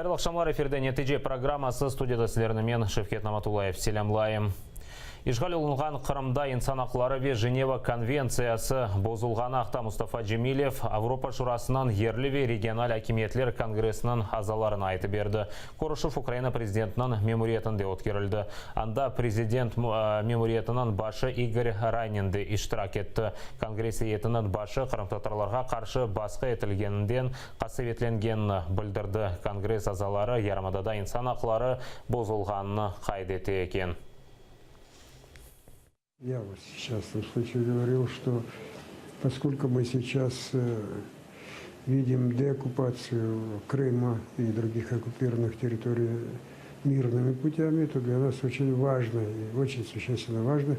Қайырлы ақшамлар, эфирде нәтиже программасы, студияда сіздермен мен Шевкет Наматуллаев селямлайым. Ишғал олынған Қырымда инсан ақлары ве Женева конвенциясы бозылған ақта Мустафа Джемилев Авропа Шурасынан ерлі регионал акиметлер конгрессінің азаларын айты берді. Корышев Украина президентінің мемориетінде өткерілді. Анда президент мемориетінің башы Игорь Райнинді иштирак етті. Конгресс етінің башы Қырым татарларға қаршы басқа етілгенінден қасыветленгенін білдірді. Конгресс азалары Ярмадада инсан ақлары бозылғанын қайдеті екен. Я вот сейчас в том случае говорил, что поскольку мы сейчас видим деоккупацию Крыма и других оккупированных территорий мирными путями, то для нас очень важно и очень существенно важно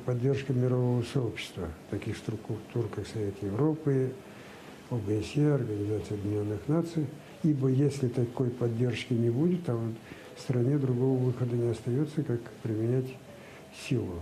поддержка мирового сообщества, таких структур, как Совет Европы, ОБСЕ, Организация Объединенных Наций. Ибо если такой поддержки не будет, то в стране другого выхода не остается, как применять силу.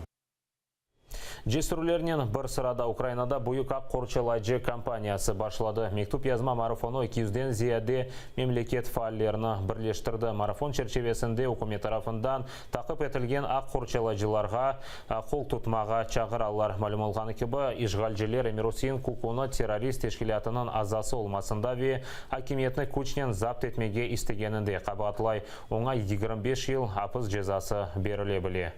Жесурлерінен бір сырада Украинада бұйық ақ қорчалайжы компаниясы башлады. Мектуп язма марафону 200-ден зияде мемлекет фааллеріні бірлештірді. Марафон черчевесінде үкімет тарафындан тақып етілген ақ қорчалайжыларға қол тұтмаға чағыралар. Мәлім олғаны кебі, ишғалжелер Эмирусин Кукуны террорист тешкілятының азасы олмасында ве акиметні күчнен запт етмеге істегенінде қабатлай. Оңа 25 ел апыз жезасы беріле біле.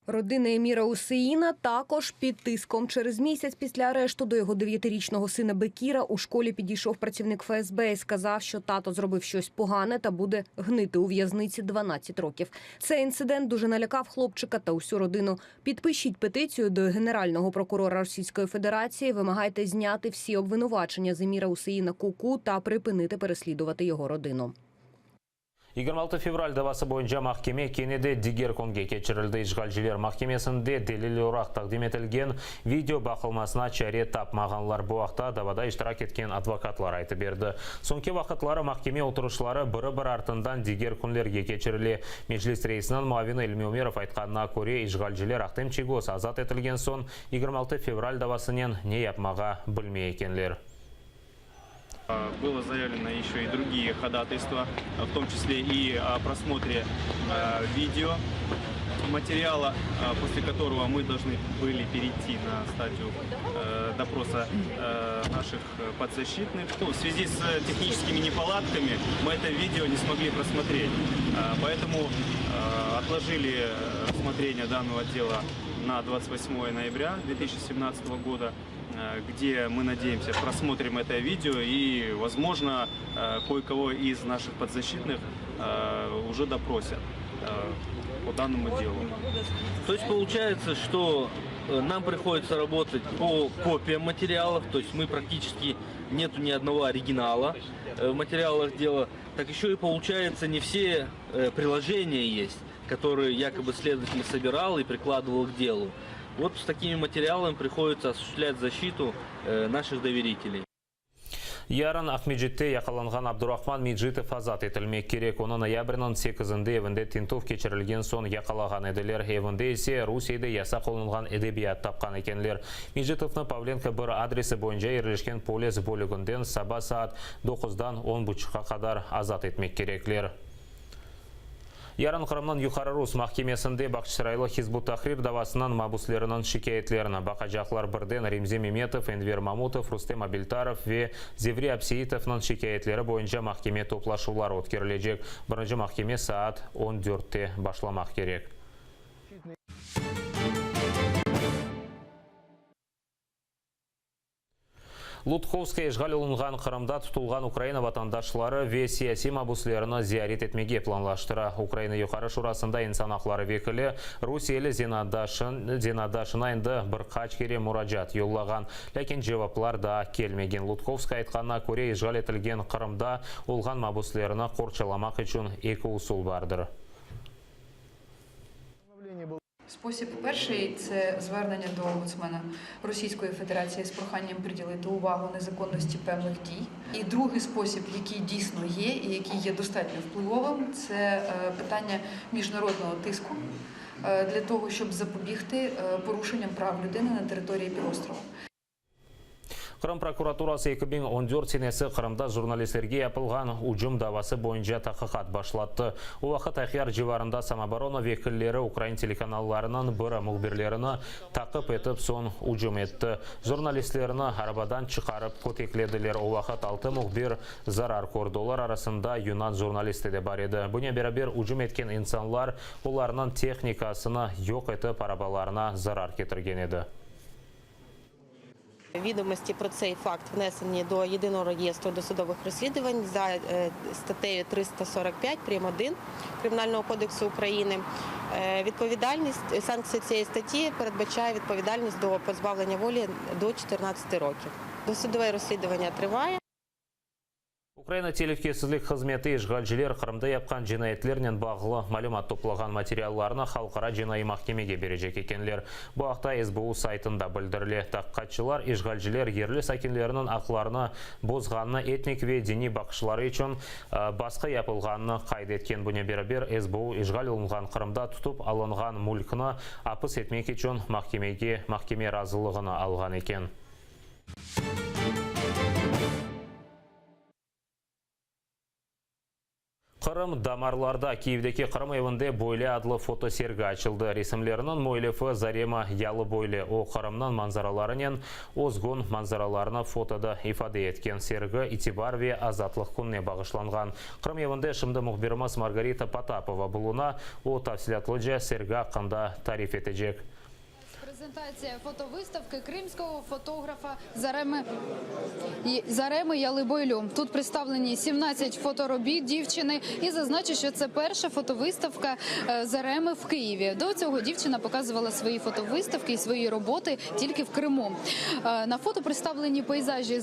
Родина Еміра Усеїна також під тиском. Через місяць після арешту до його 9-річного сина Бекіра у школі підійшов працівник ФСБ і сказав, що тато зробив щось погане та буде гнити у в'язниці 12 років. Цей інцидент дуже налякав хлопчика та усю родину. Підпишіть петицію до Генерального прокурора Російської Федерації, вимагайте зняти всі обвинувачення з Еміра Усеїна Куку та припинити переслідувати його родину. 26 февральда басы бойынша махкеме Кенеде дигер конге кечірілді. Ишғалжелер махкемесінде делил орақ тақдим етілген видео бақылмасына чаре тапмағанлар бұақта давада иштирак еткен адвокатлар айты берді. Сонке вақытлары махкеме отырышылары бірі-бір артындан дигер күнлерге кечірілі. Межлис рейсінен Муавин Илми Умеров айтқанына көре ишғалжелер ақтым чегос азат етілген сон 26 февральда басынен не япмаға білмей екенлер. Было заявлено еще и другие ходатайства, в том числе и о просмотре видео материала, после которого мы должны были перейти на стадию допроса наших подзащитных. В связи с техническими неполадками мы это видео не смогли просмотреть, поэтому отложили рассмотрение данного дела на 28 ноября 2017 года. Где мы надеемся просмотрим это видео и, возможно, кое-кого из наших подзащитных уже допросят по данному делу. То есть получается, что нам приходится работать по копиям материалов, то есть мы практически нету ни одного оригинала в материалах дела. Так еще и получается, не все приложения есть, которые якобы следователь собирал и прикладывал к делу. Вот с такими материалами приходится осуществлять защиту наших доверителей. Ярын Ахмеджетте яқаланған Абдурахман Меджитов азат етілмек керек. Оны ноябрінің 8-інде евінде тинтов кечірілген сон яқалаған еділер. Евінде есе Русейді яса қолынған эдебият тапқан екенлер. Меджитовны Павленко бір адресі бойынша ерлешкен полис бөлігінден саба саат 9-дан 10:30-ға қадар азат етмек кереклер. Ярын Қырымның Юқары Рус махкемесінде Бақшырайлы Хизбут Тахрир давасынан мабуслерінің шикаетлеріні бақажақлар бірден Римзе Меметов, Энвер Мамутов, Рустем Абильтаров ве Зеври Апсиитовның шикаетлері бойынша махкеме топлашулар өткерілежек. Бірінші махкеме саат 14-те башламақ керек. Лутховская ишғал олынған Қырымда тұтылған Украина ватандашлары ве сияси мабуслеріні зиярет етмеге планлаштыра. Украина Юқары Шурасында инсан ақлары векілі Русиялі Зенадашына енді бір қач кере мұраджат йоллаған. Ләкен жеваплар да келмеген. Лутховская айтқанына көре ишғал етілген Қырымда олған мабуслеріні қорчаламақ үшін екі усул бардыр. Спосіб перший – це звернення до омбудсмена Російської Федерації з проханням приділити увагу незаконності певних дій. І другий спосіб, який дійсно є і який є достатньо впливовим, це питання міжнародного тиску для того, щоб запобігти порушенням прав людини на території півострова. Қырым прокуратурасы 2014 сенесі Қырымда журналистерге yapılған ұжым давасы бойынша тақиқат башлатты. О вақыт Ахяр живарында самооборона векіллері Украин телеканалларынан бірі мұхбирлеріні тақып етіп сон ұжым етті. Журналистеріні арабадан чықарып көтекледілер. О вақыт 6 мұхбир зарар көрдолар арасында Юнан журналисті де бар еді. Бұне берабер ұжым еткен инсанлар оларының техникасына жоқ етіп арабаларына зарар кетірген еді. Відомості про цей факт внесені до Єдиного реєстру досудових розслідувань за статтею 345 прим. 1 Кримінального кодексу України. Відповідальність, санкція цієї статті передбачає відповідальність до позбавлення волі до 14 років. Досудове розслідування триває. Украина телекесізлік қызметі işgalciler Қырымда yapқан жинайетлерінен бағылы мәлімат топлаған материалларына халықара жинайы махкемеге бережек екенлер. Бұл ақта СБУ сайтында білдіріле. Таққатшылар işgalciler ерлі сәкенлерінің ақыларына бозғанына этник ве дини бақшылары үшін басқа yapılғанына қайды еткен. Бұне берабер СБУ işgal олынған Қырымда тұтып алынған мүлкіні апыс етмек үшін махкеме разылығына алған екен. Қырым дамарларда Киевдеки Қырым евінде бойле адлы фотосергі açıldı. Resimlerinin Moylefı Zarema Yalı boyle o Қырымнан manzaralarynen ozgun manzaralaryna fotoda ifade etken sergi itibar ve azatlıq күніне bağışlanған. Қырым евінде шымды muhbirimiz Margarita Потапова buluna o tafsilatlıca sergi hakkında tarif edecek. Презентація фотовиставки кримського фотографа Зареми Ялибойлю. Тут представлені 17 фоторобіт дівчини і зазначу, що це перша фотовиставка Зареми в Києві. До цього дівчина показувала свої фотовиставки і свої роботи тільки в Криму. На фото представлені пейзажі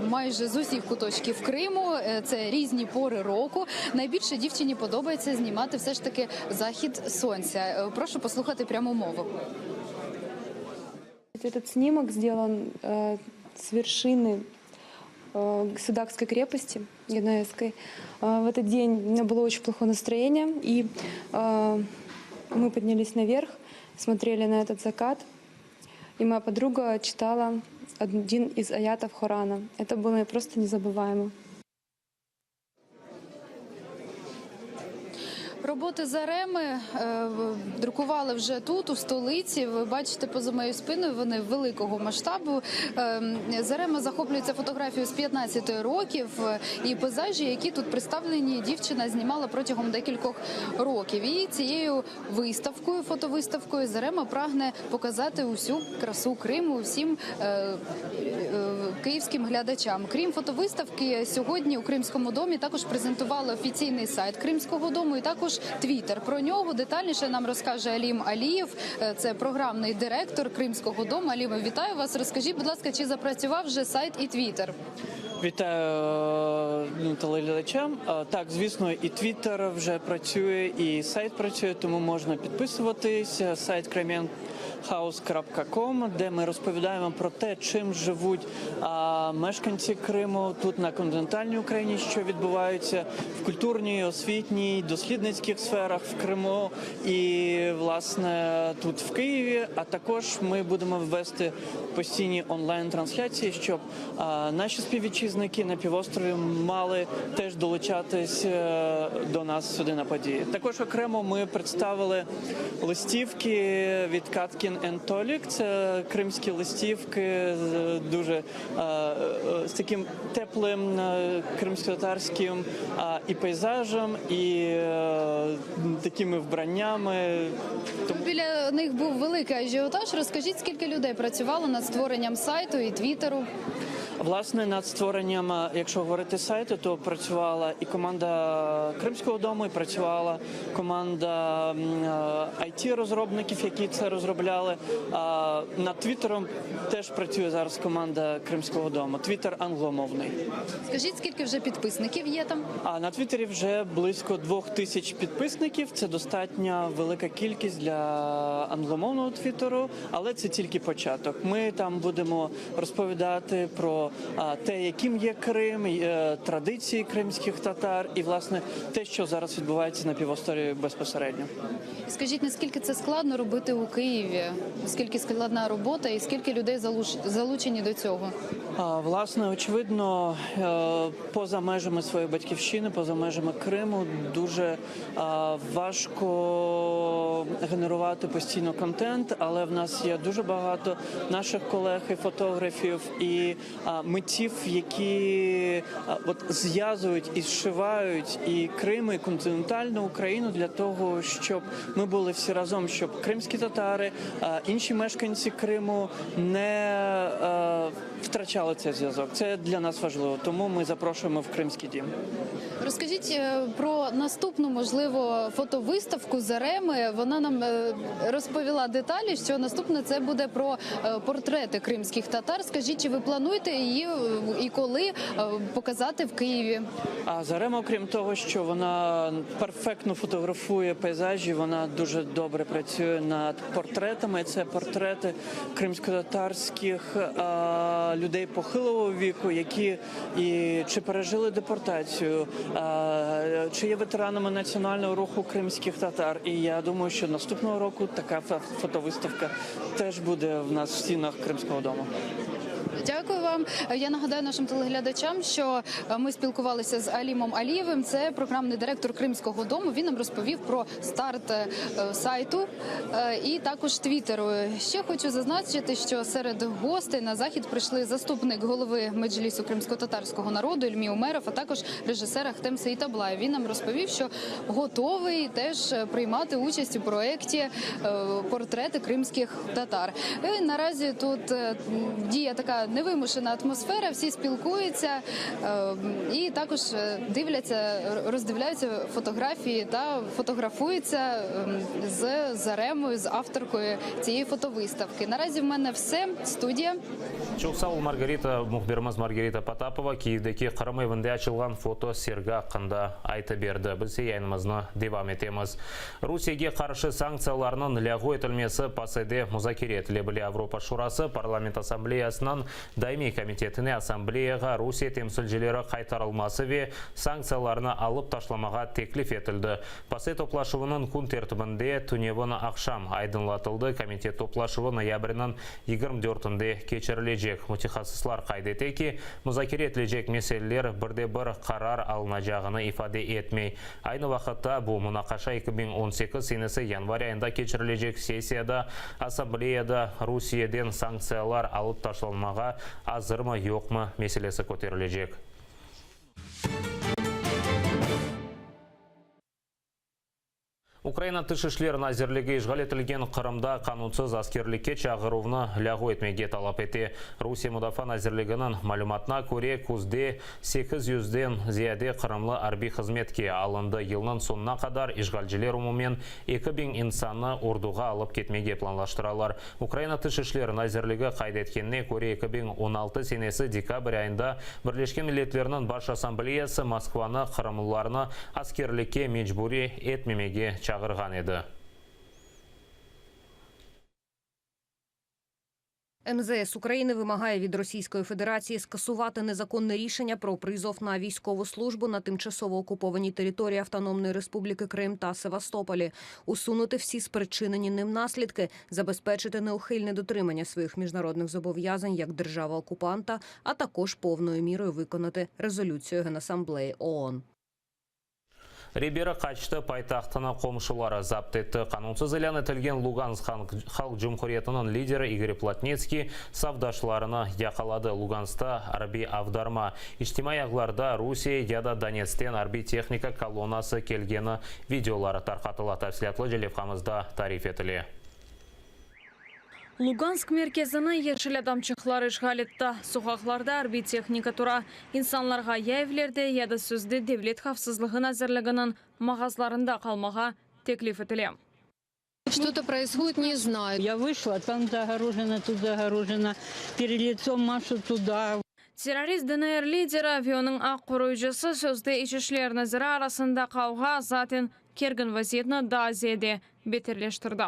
майже з усіх куточків Криму. Це різні пори року. Найбільше дівчині подобається знімати все ж таки захід сонця. Прошу послухати пряму мову. Этот снимок сделан с вершины Судакской крепости Генуэзской. В этот день у меня было очень плохое настроение, и мы поднялись наверх, смотрели на этот закат, и моя подруга читала один из аятов Корана. Это было просто незабываемо. Роботи Зареми друкували вже тут, у столиці. Ви бачите поза моєю спиною, вони великого масштабу. Зарема захоплюється фотографією з 15 років. І пейзажі, які тут представлені, дівчина знімала протягом декількох років. І цією виставкою, фотовиставкою, Зарема прагне показати усю красу Криму всім київським глядачам. Крім фотовиставки, сьогодні у Кримському домі також презентували офіційний сайт Кримського дому і також Твіттер. Про нього детальніше нам розкаже Алім Алієв. Це програмний директор Кримського дому. Аліме, вітаю вас. Розкажіть, будь ласка, чи запрацював вже сайт і Твіттер? Вітаю телеглядачам. Так, звісно, і Твіттер вже працює, і сайт працює, тому можна підписуватись. Сайт kremianhouse.com, де ми розповідаємо про те, чим живуть мешканці Криму тут на континентальній Україні, що відбувається в культурній, освітній, дослідницьких сферах в Криму і, власне, тут в Києві. А також ми будемо ввести постійні онлайн-трансляції, щоб наші співвітчизники на півострові мали теж долучатись до нас сюди на події. Також окремо ми представили листівки від Каткін & Толік. Це кримські листівки дуже з таким теплим кримськотатарським і пейзажем, і такими вбраннями. Біля них був великий ажіотаж. Розкажіть, скільки людей працювало над створенням сайту і Твіттеру? Власне, над створенням, якщо говорити сайту, то працювала і команда Кримського дому, і працювала команда IT-розробників, які це розробляли. Над Твіттером теж працює зараз команда Кримського дому. Твіттер англомовний. Скажіть, скільки вже підписників є там? На Твіттері вже близько 2000 підписників. Це достатньо велика кількість для англомовного Твіттеру, але це тільки початок. Ми там будемо розповідати про те, яким є Крим, традиції кримських татар і, власне, те, що зараз відбувається на півострові безпосередньо. Скажіть, наскільки це складно робити у Києві? Наскільки складна робота і скільки людей залучені до цього? Власне, очевидно, поза межами своєї батьківщини, поза межами Криму дуже важко генерувати постійно контент, але в нас є дуже багато наших колег і фотографів, і митців, які зв'язують і зшивають і Крим, і континентальну Україну для того, щоб ми були всі разом, щоб кримські татари, інші мешканці Криму не втрачали цей зв'язок. Це для нас важливо, тому ми запрошуємо в Кримський дім. Розкажіть про наступну, можливо, фотовиставку Зареми. Вона нам розповіла деталі, що наступне це буде про портрети кримських татар. Скажіть, чи ви плануєте її і коли показати в Києві? А Зарема, окрім того, що вона перфектно фотографує пейзажі, вона дуже добре працює над портретами. Це портрети кримсько-татарських людей похилого віку, які чи пережили депортацію, чи є ветеранами національного руху кримських татар. І я думаю, що наступного року така фотовиставка теж буде в нас в стінах Кримського дому. Дякую вам. Я нагадаю нашим телеглядачам, що ми спілкувалися з Алімом Алієвим. Це програмний директор Кримського дому. Він нам розповів про старт сайту і також твіттеру. Ще хочу зазначити, що серед гостей на захід прийшли заступник голови Меджлісу кримсько-татарського народу Ільмі Умеров, а також режисер Ахтем Сейтаблаєв. Він нам розповів, що готовий теж приймати участь у проєкті портрети кримських татар. І наразі тут діє така невимушена атмосфера, всі спілкуються і також дивляться, роздивляються фотографії та фотографуються з Заремою, з авторкою цієї фотовиставки. Наразі в мене все. Студія. Чулсал Маргарита Потапова Киевдеки Кырым evinde açılған фото сергі ақында айты берді. Біз yayınımızны devam etemiz. Русияге қаршы санкцияларының лягу етілмесі пасыды музакире етілі Европа Шурасы парламент ассамблеясынан Даими комитетіне ассамблеяға Русия темсілжелері қайтарылмасы ве санкцияларына алып ташламаға теклиф етілді. Пасы топлашуының күн тертібінде түневіні ақшам айдынлатылды. Комитет топлашуы ноябрінің 24-інде кечірілежек. Мутихасыслар қайдете ки, музакире етілежек меселелер бірде-бір қарар алынажағыны ифаде етмей. Айны вақытта бұл мұнақаша 2018 сенесі январь айында кечірілежек сессияда ассамблеяда Русияден санкциялар алып ташланмаға азырмы жоқмы мәселесі көтерілежек. Украина тышышлерін әзірлігі işgal етілген Қырымда қанунсыз аскерлікке чағыруыны лягу етмеге талап ете. Русия Мудафан әзірлігінің мәлуматына көре күзде 800-ден зияде Қырымлы арби қызметке алынды. Елінің сонына қадар işgalciler умумен 2000 инсаны ордуға алып кетмеге планлаштыралар. Украина тышышлерін әзірлігі қайдеткеніне көре 2016 сенесі декабрь айында Бірлескен Миллетлерінің Баш Ассамблеясы Москваны Қырымлыларыны аскерлікке мечбури етмемеге чағырған еді. МЗС України вимагає від Російської Федерації скасувати незаконне рішення про призов на військову службу на тимчасово окупованій території Автономної Республіки Крим та Севастополі, усунути всі спричинені ним наслідки, забезпечити неухильне дотримання своїх міжнародних зобов'язань як держава-окупанта, а також повною мірою виконати резолюцію Генасамблеї ООН. Ребері қачты пайтақтына қомшылары запт етті. Қанунсыз илан етілген Луганск халық жұмхуриетінің лидері Игорь Плотницкий савдашыларыны яқалады. Луганста арби авдарма. Иштимай ағларда Русия яда Донецтен арби техника колоннасы келгені видеолары тарқатыла. Тәфсілетлі желевқамызда тариф етілі. Луганск мерkezini yeşil adamçıqlar işgal etdi. Sokaqlarda harbiy texnika tura. İnsanlarga ya evlerde ya da sözde devlet xavfsızlığı nazirliginin mağazlarında kalmağa teklif edildi. Что-то происходит, не знаю. Я вышла, там загорожено, тут загорожено. Перед лицом машу туда. Terörist DNR lideri ve onun aq koruyucusu sözde İçişler Naziri arasında kavga zaten керген вазиетна да Азияде бетерлештірді.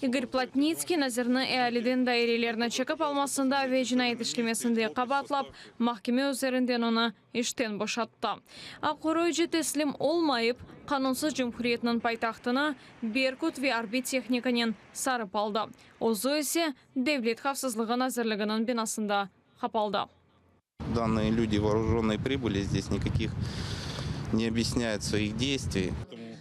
Игорь Плотницкий назірні әліден дайрелеріні чекіп алмасында вежінайт ішлемесінде қабатлап, махкеме өзерінден оны іштен бошатты. Ақоройжы теслим олмайып, қанунсыз жүмхуриетінің пайтақтына Беркут ве орбит техниканен сарып алды. Озы есе Девлет хавсызлығын әзірлігінің бинасында қапалды. Данные люди вооруженные прибыли, здесь никаких не объясняют своих действий.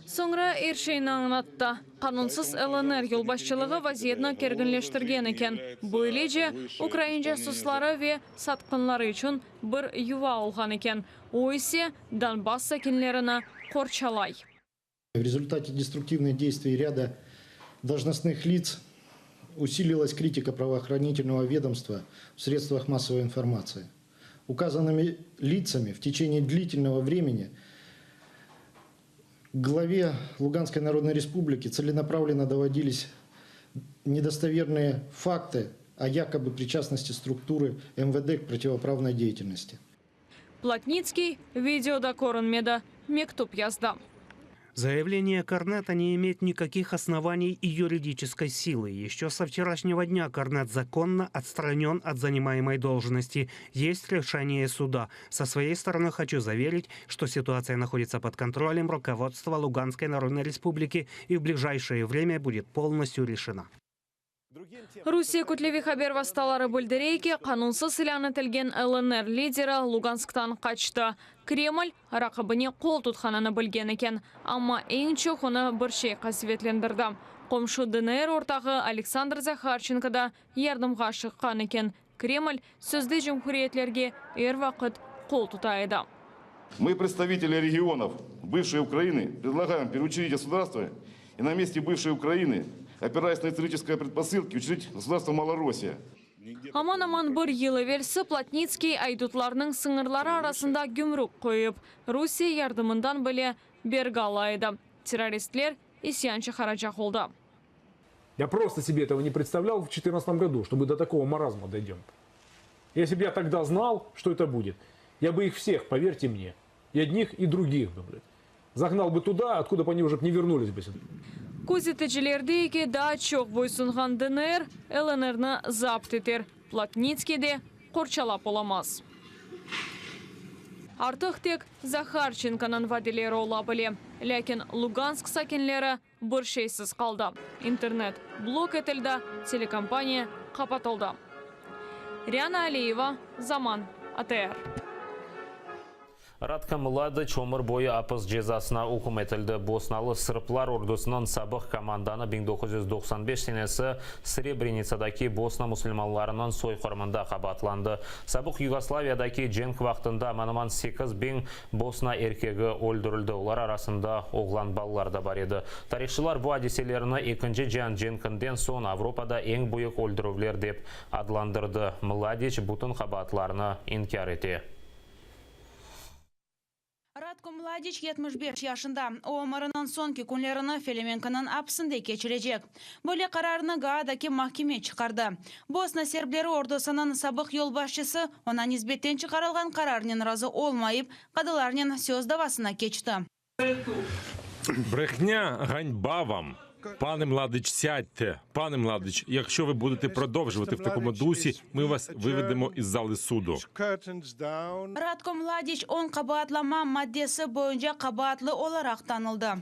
Соңра Эршейна аңнатты. Қанунсыз ЛНР елбасшылығы вазиетна кергінлештірген екен. Böylece Украин жасуслары ве сатқынлары үшін бір юва алған екен. О есе Донбасс сакинлеріні қорчалай. В результате деструктивных действий ряда должностных лиц усилилась критика правоохранительного ведомства в средствах массовой информации. Указанными лицами в течение длительного времени к главе Луганской Народной Республики целенаправленно доводились недостоверные факты о якобы причастности структуры МВД к противоправной деятельности. Плотницкий видеода Коронмеда мектуб язда. Заявление Корнета не имеет никаких оснований и юридической силы. Еще со вчерашнего дня Корнет законно отстранен от занимаемой должности. Есть решение суда. Со своей стороны хочу заверить, что ситуация находится под контролем руководства Луганской Народной Республики и в ближайшее время будет полностью решена. Русия күтлеви хабер васталары бүлдірейке қанунсыз иланытылген ЛНР лидері Лугансктан қачты. Кремль рақыбыне қол тұтқананы білген екен, амма ең чоқ оны бір шей қасветлендірді. Қомшу ДНР ортағы Александр Захарченко да ярдымға шыққан екен. Кремль сөзді жүмхуриетлерге ер вақыт қол тұтайды. Мы, представители регионов бывшей Украины, предлагаем переучредить государство и на месте бывшей Украины, опираясь на исторические предпосылки, учредить государство Малороссия. Аман-аман бір елі версі Плотницкий айдутларының сыңырлары арасында гүмрук қойып, Русия ярдымындан біле бергалайды. Террористлер исянчы хараджақ олды. Я просто себе этого не представлял в 2014 году, чтобы до такого маразма дойдем. Если бы я тогда знал, что это будет, я бы их всех, поверьте мне, и одних, и других бы, загнал бы туда, откуда бы они уже не вернулись бы сюда. Көзетечілердейке да чоқ бойсынған ДНР, ЛНР-ны запт етер. Плотницкий де қорчалап оламаз. Артық тек Захарченконың ваделері ола біле. Ләкин Луганск сакинлері бір шейсіз қалды. Интернет блок етілді, телекомпания қапатылды. Риана Алиева, Заман, АТР. Радка Младыч өмір бойы апыз жезасына үкім етілді. Босналы сырыплар ордысының сабық команданы 1995 сенесі Сребреницадаки Босна мұсылманларының сойқырмында қабатланды. Сабық Югославиядаки женг вақтында маныман 8 бен Босна еркегі өлдірілді. Олар арасында оғлан балалар да бар еді. Тарихшылар бұл әдеселеріні 2-ші жан женкінден соң Авропада ең бұйық өлдірулер деп адландырды. Младыч бұтын қабатларына инкар ете. Радко Младич 75 yaşında. O ömrünün sonki günlerini Felemenko'nun hapsinde geçirecek. Böyle kararını Gaadaki mahkeme çıkardı. Bosna Serbleri ordusunun sabık yolbaşçısı ona nisbetten çıkarılgan kararının razı olmayıp kadılarının söz davasına geçti. Брехня, ганьба вам. Пане Младич, сядьте. Пане Младич, якщо ви будете продовжувати в такому дусі, ми вас виведемо із зали суду. Радко Младич 10 kabahatlama maddesi boyunca kabahatlı olarak tanıldı.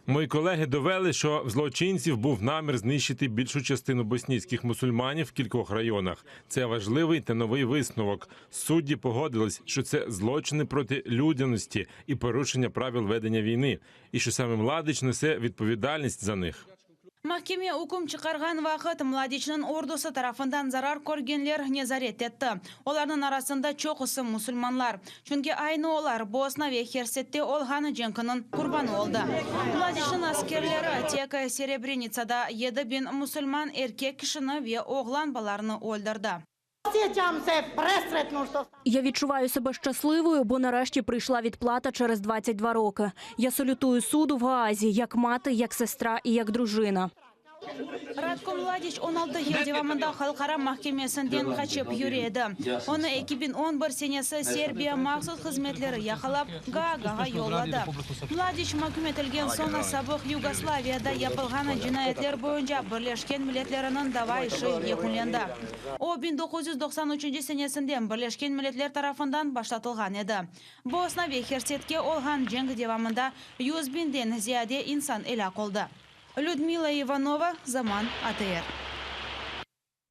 Мої колеги довели, що в злочинців був намір знищити більшу частину боснійських мусульманів в кількох районах. Це важливий та новий висновок. Судді погодились, що це злочини проти людяності і порушення правил ведення війни, і що саме Младич несе відповідальність за них. Mahkeme hüküm çıkargan vakit Mladich'nin ordusu tarafından zarar görgenler nezaret etti. Onların arasında çok ısı Müslümanlar. Çünkü aynı olar Bosna ve Herset'te olğan cenkinin kurbanı oldu. Mladich'nin askerleri tek Serebrenica'da 7 bin Müslüman erkek kişini ve oğlan balarını öldürdü. Я відчуваю себе щасливою, бо нарешті прийшла відплата через 22 роки. Я салютую суду в Гаазі, як мати, як сестра і як дружина. Ratko Mladic 16 yıl devamında Halkara Mahkemesinden kaçıp yürüdü. Onu 2011 senesi Serbiya mahsus hizmetleri yakalap Gaaga'ga yolladı. Mladic mahkum etilgen sonra sabık Yugoslaviyada yapılgan cinayetler boyunca Birleşken Milletler'in dava işi yekünlendi. O 1993 senesinden Birleşken Milletler tarafından başlatılgan edi. Bosna ve Hersek'e olgan cenk devamında 100 binden ziyade insan helak oldu. Людмила Иванова, Zaman, АТР.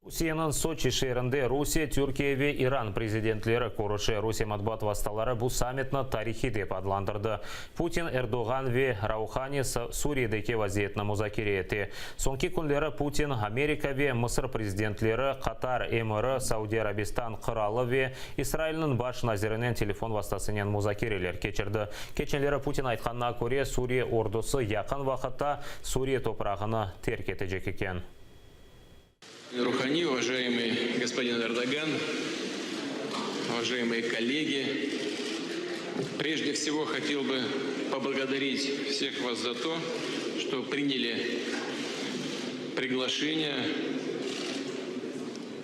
Россияның Сочи шерінде Русия, Түркия ве Иран президентлері көріші Русия матбуат васталары бұл саммитны тарихи деп адlandырды. Путин, Эрдоган ве Раухани Суриядегі вазиетні музакире етті. Соңки күнлері Путин, Америка ве Мысыр президентлері, Катар, МР, Сауди Арабистан, Қыралы ве Израильның баш назирінен телефон вастасынен музакирелер кечірді. Кеченлері Путин айтқанына көре Сурия ордусы яқын вақытта Сурия топырағыны терк етежек екен. Рухани, уважаемый господин Эрдоган, уважаемые коллеги, прежде всего хотел бы поблагодарить всех вас за то, что приняли приглашение,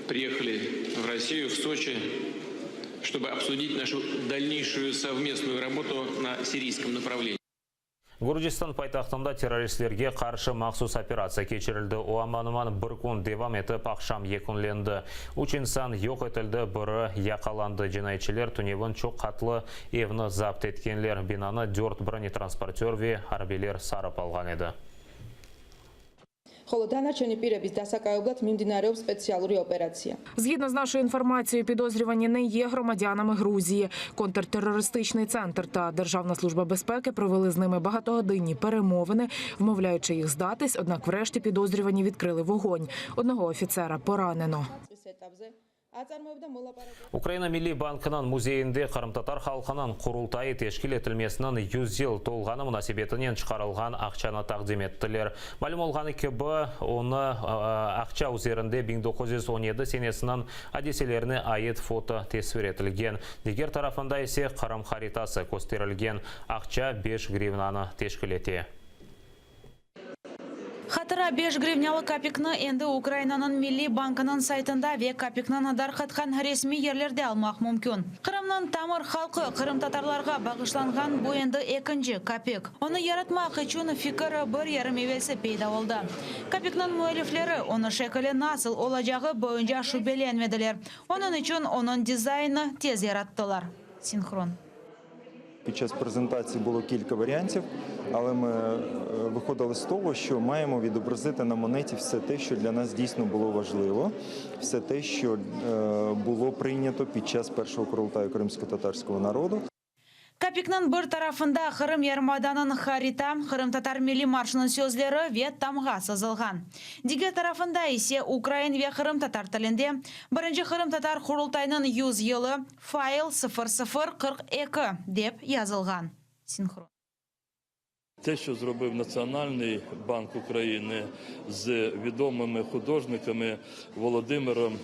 приехали в Россию, в Сочи, чтобы обсудить нашу дальнейшую совместную работу на сирийском направлении. Гурджистан пайтақтында террористлерге қаршы мақсус операция кечірілді. Оаманыман бір күн девам етіп ақшам екінленді. Үш инсан yok етілді, бірі яқаланды. Жинайчылар түневін чоқ қатлы евні запт еткенлер. Бинаны 4 бронетранспортер ве арбелер сарып алған еді. Згідно з нашою інформацією, підозрювані не є громадянами Грузії. Контртерористичний центр та Державна служба безпеки провели з ними багатогодинні перемовини, вмовляючи їх здатись, однак врешті підозрювані відкрили вогонь. Одного офіцера поранено. Украина Милли банкынан музейінде Қарымтатар халқынан құрылтайы тешкіл етілмесінің 100 ел толғаны мұнасибетінен шығарылған ақшаны тақдим еттілер. Мәлім олғаны кебі оны ақша üzerinde 1917 сенесінің адеселеріне айет фото тесвір етілген. Дегер тарафында есе Қарым харитасы көстерілген ақша 5 гривнаны тешкіл ете. Хатыра 5 гривнялы капикны енді Украинаның Милли банкының сайтында ве капикнан дарқатқан ресми ерлерде алмақ мүмкін. Қырымның тамыр халқы Қырым татарларға бағышланған бұл енді екінші капик. Оны яратмақ үшін фикірі бір ярым евесі пейда oldu. Капикнан муэлифлері оны шекілі насыл олажағы бойынша шүбеленмеділер. Onun için onun дизайны тез яраттылар. Синхрон. Під час презентації було кілька варіантів, але ми виходили з того, що маємо відобразити на монеті все те, що для нас дійсно було важливо, все те, що було прийнято під час першого Құрылтаю кримсько-татарського народу. Капикнан бір тарафында Қырым ярмаданын харита, Қырым татар милли маршының сөзлері ве тамға сызылған. Диге тарафында есе Украин ве Қырым татар тілінде бірінші Қырым татар құрылтайының 100 елы файл 0042 деп yazılған. Синхрон. Те, що зробив Національний банк України з відомими художниками Володимиром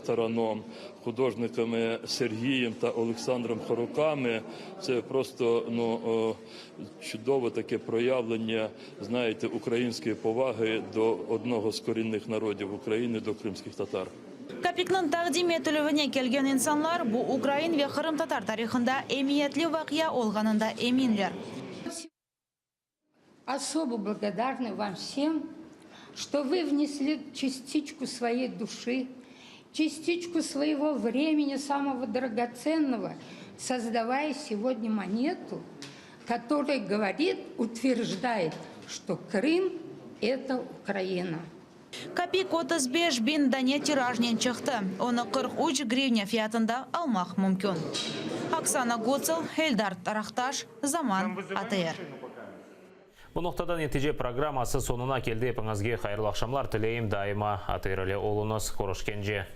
Тараном, художниками Сергієм та Олександром Хороками, це просто чудове таке проявлення, знаєте, української поваги до одного з корінних народів України, до кримських татар. Капикнан тaqdim etілуіне келген insanlar bu Украин ve Қырым татар тарихында эмиятли вақия олғанында эминлер. Особо благодарны вам всем, что вы внесли частичку своей души, частичку своего времени, самого драгоценного, создавая сегодня монету, которая говорит, утверждает, что Крым – это Украина. Капик 35 bin dane tiражнен çıktı. Onu 43 гривня fiyatında almak mümkün. Оксана Гуцел, Эльдар Тарахташ, Zaman, АТР. Bu noktada netice programması sonuna keldi. Hepinizge hayırlı akşamlar tileyim. Daima atırılı olunuz. Görüşkence.